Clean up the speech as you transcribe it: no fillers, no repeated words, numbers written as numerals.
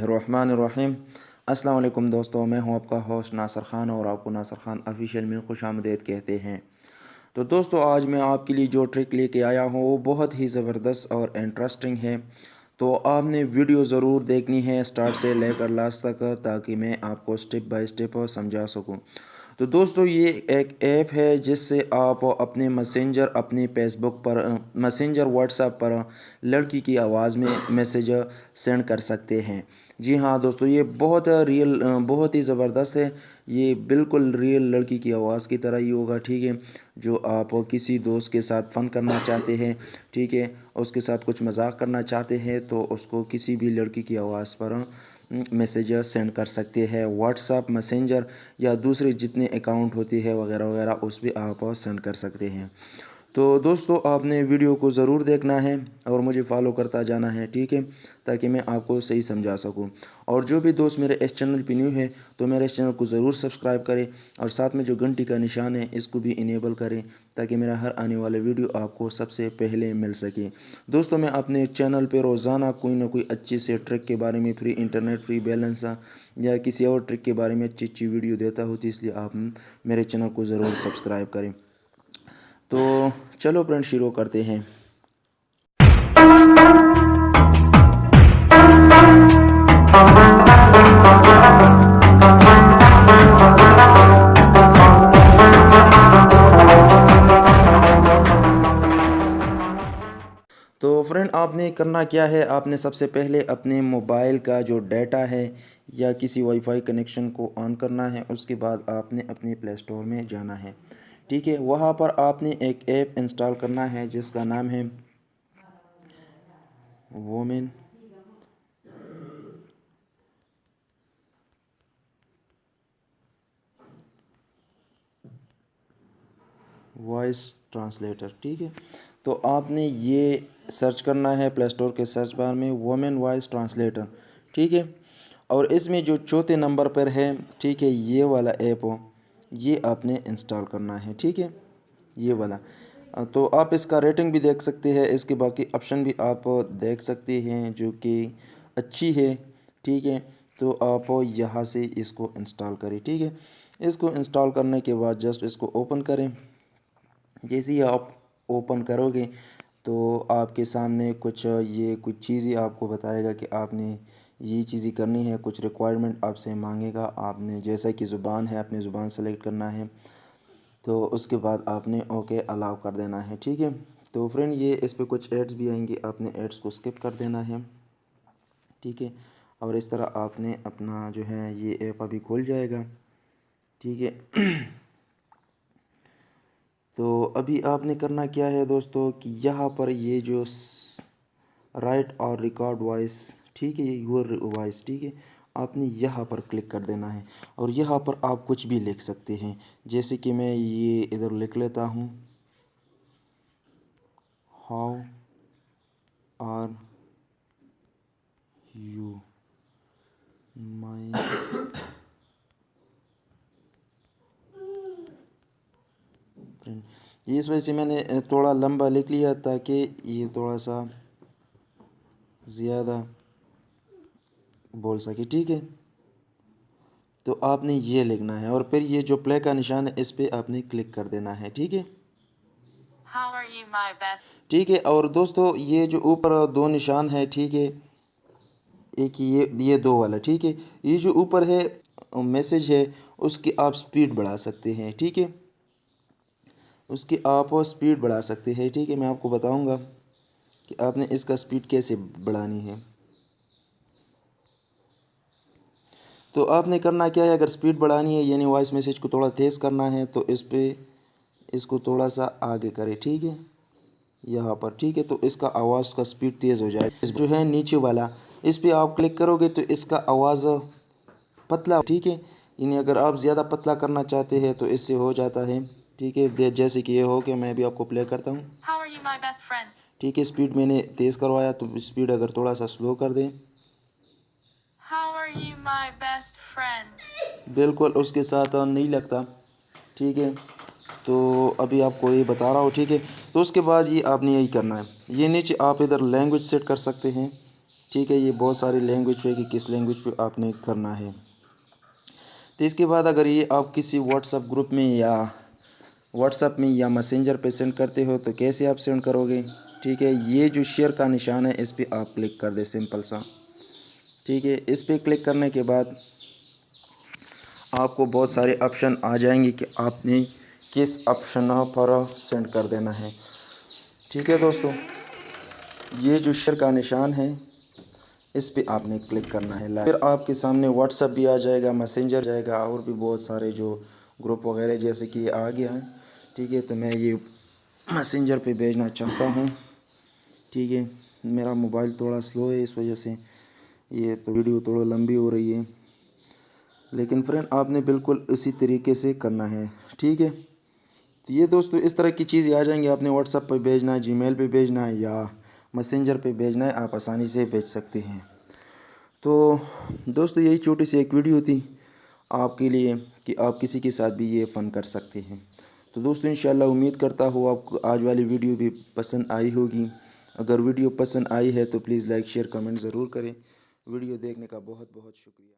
बिस्मिल्लाहिर्रहमानिर्रहीम। अस्सलाम वालेकुम दोस्तों, मैं हूं आपका होस्ट नासिर ख़ान और आपको नासिर ख़ान ऑफिशियल में खुशामदीद कहते हैं। तो दोस्तों, आज मैं आपके लिए जो ट्रिक लेके आया हूं वो बहुत ही ज़बरदस्त और इंटरेस्टिंग है। तो आपने वीडियो ज़रूर देखनी है स्टार्ट से लेकर लास्ट तक, ताकि मैं आपको स्टेप बाय स्टेप समझा सकूं। तो दोस्तों, ये एक ऐप है जिससे आप अपने मैसेंजर, अपने फेसबुक पर मैसेंजर, व्हाट्सएप पर लड़की की आवाज़ में मैसेज सेंड कर सकते हैं। जी हाँ दोस्तों, ये बहुत ही ज़बरदस्त है। ये बिल्कुल रियल लड़की की आवाज़ की तरह ही होगा, ठीक है। जो आप किसी दोस्त के साथ फ़न करना चाहते हैं, ठीक है, उसके साथ कुछ मजाक करना चाहते हैं, तो उसको किसी भी लड़की की आवाज़ पर मैसेज सेंड कर सकते हैं। व्हाट्सएप, मैसेंजर या दूसरे जितने अकाउंट होते हैं वगैरह वगैरह, उस पर आप सेंड कर सकते हैं। तो दोस्तों, आपने वीडियो को ज़रूर देखना है और मुझे फॉलो करता जाना है, ठीक है, ताकि मैं आपको सही समझा सकूं। और जो भी दोस्त मेरे इस चैनल पे न्यू है तो मेरे इस चैनल को ज़रूर सब्सक्राइब करें और साथ में जो घंटी का निशान है इसको भी इनेबल करें, ताकि मेरा हर आने वाला वीडियो आपको सबसे पहले मिल सके। दोस्तों, मैं अपने चैनल पर रोज़ाना कोई ना कोई अच्छी से ट्रिक के बारे में, फ्री इंटरनेट, फ्री बैलेंस या किसी और ट्रिक के बारे में अच्छी अच्छी वीडियो देता हूँ, तो इसलिए आप मेरे चैनल को ज़रूर सब्सक्राइब करें। तो चलो फ्रेंड, शुरू करते हैं। तो फ्रेंड, आपने करना क्या है, आपने सबसे पहले अपने मोबाइल का जो डाटा है या किसी वाईफाई कनेक्शन को ऑन करना है। उसके बाद आपने अपने प्ले स्टोर में जाना है, ठीक है। वहाँ पर आपने एक ऐप इंस्टॉल करना है जिसका नाम है वोमेन वॉइस ट्रांसलेटर, ठीक है। तो आपने ये सर्च करना है प्ले स्टोर के सर्च बार में, वोमेन वॉइस ट्रांसलेटर, ठीक है। और इसमें जो चौथे नंबर पर है, ठीक है, ये वाला ऐप हो, ये आपने इंस्टॉल करना है, ठीक है, ये वाला। तो आप इसका रेटिंग भी देख सकते हैं, इसके बाकी ऑप्शन भी आप देख सकते हैं जो कि अच्छी है, ठीक है। तो आप यहाँ से इसको इंस्टॉल करें, ठीक है। इसको इंस्टॉल करने के बाद जस्ट इसको ओपन करें। जैसे ही आप ओपन करोगे तो आपके सामने कुछ चीज़ें आपको बताएगा कि आपने ये चीज़ें करनी है, कुछ रिक्वायरमेंट आपसे मांगेगा। आपने जैसा कि ज़ुबान है, अपनी ज़ुबान सेलेक्ट करना है, तो उसके बाद आपने ओके अलाउ कर देना है, ठीक है। तो फ्रेंड, ये इस पे कुछ एड्स भी आएंगे, आपने एड्स को स्किप कर देना है, ठीक है। और इस तरह आपने अपना जो है ये ऐप अभी खुल जाएगा, ठीक है। तो अभी आपने करना क्या है दोस्तों, कि यहाँ पर ये जो राइट और रिकॉर्ड वॉइस, ठीक है, ये योर वॉइस, ठीक है, आपने यहाँ पर क्लिक कर देना है। और यहाँ पर आप कुछ भी लिख सकते हैं, जैसे कि मैं ये इधर लिख लेता हूँ, how are you my friend. ये इस वजह से मैंने थोड़ा लंबा लिख लिया ताकि ये थोड़ा सा ज़्यादा बोल सके, ठीक है। तो आपने ये लिखना है और फिर ये जो प्ले का निशान है इस पे आपने क्लिक कर देना है, ठीक है। ठीक है। और दोस्तों, ये जो ऊपर दो निशान है, ठीक है, एक ये दो वाला, ठीक है, ये जो ऊपर है मैसेज है, उसकी आप स्पीड बढ़ा सकते हैं, ठीक है, उसकी आप स्पीड बढ़ा सकते हैं, ठीक है। मैं आपको बताऊंगा कि आपने इसका स्पीड कैसे बढ़ानी है। तो आपने करना क्या है, अगर स्पीड बढ़ानी है यानी वॉइस मैसेज को थोड़ा तेज़ करना है, तो इसको थोड़ा सा आगे करें, ठीक है, यहाँ पर, ठीक है। तो इसका आवाज़ का स्पीड तेज़ हो जाए। जो है नीचे वाला, इस पर आप क्लिक करोगे तो इसका आवाज़ पतला, ठीक है, यानी अगर आप ज़्यादा पतला करना चाहते हैं तो इससे हो जाता है, ठीक है। जैसे कि ये हो गया, मैं भी आपको प्ले करता हूँ, ठीक है। स्पीड मैंने तेज़ करवाया, तो स्पीड अगर थोड़ा सा स्लो कर दें, बिल्कुल उसके साथ नहीं लगता, ठीक है। तो अभी आपको ये बता रहा हूँ, ठीक है। तो उसके बाद ये आपने यही करना है, ये नीचे आप इधर लैंग्वेज सेट कर सकते हैं, ठीक है, ये बहुत सारी लैंग्वेज पे कि किस लैंग्वेज पे आपने करना है। तो इसके बाद अगर ये आप किसी व्हाट्सअप में या मैसेंजर पे सेंड करते हो तो कैसे आप सेंड करोगे। ठीक है, ये जो शेयर का निशान है इस पर आप क्लिक कर दे सिंपल सा। ठीक है, इस पर क्लिक करने के बाद आपको बहुत सारे ऑप्शन आ जाएंगे कि आपने किस ऑप्शन पर सेंड कर देना है। ठीक है दोस्तों, ये जो शेयर का निशान है इस पे आपने क्लिक करना है। फिर आपके सामने व्हाट्सअप भी आ जाएगा, मैसेंजर जाएगा और भी बहुत सारे जो ग्रुप वगैरह जैसे कि ये आ गया है। ठीक है, तो मैं ये मैसेंजर पे भेजना चाहता हूँ। ठीक है, मेरा मोबाइल थोड़ा स्लो है इस वजह से ये तो वीडियो थोड़ा लंबी हो रही है, लेकिन फ्रेंड आपने बिल्कुल इसी तरीके से करना है। ठीक है, तो ये दोस्तों इस तरह की चीज़ें आ जाएंगी। आपने व्हाट्सअप पे भेजना है, जीमेल पे भेजना है या मैसेंजर पे भेजना है, आप आसानी से भेज सकते हैं। तो दोस्तों यही छोटी सी एक वीडियो थी आपके लिए कि आप किसी के साथ भी ये फ़न कर सकते हैं। तो दोस्तों इंशाल्लाह उम्मीद करता हूँ आपको आज वाली वीडियो भी पसंद आई होगी। अगर वीडियो पसंद आई है तो प्लीज़ लाइक शेयर कमेंट ज़रूर करें। वीडियो देखने का बहुत बहुत शुक्रिया।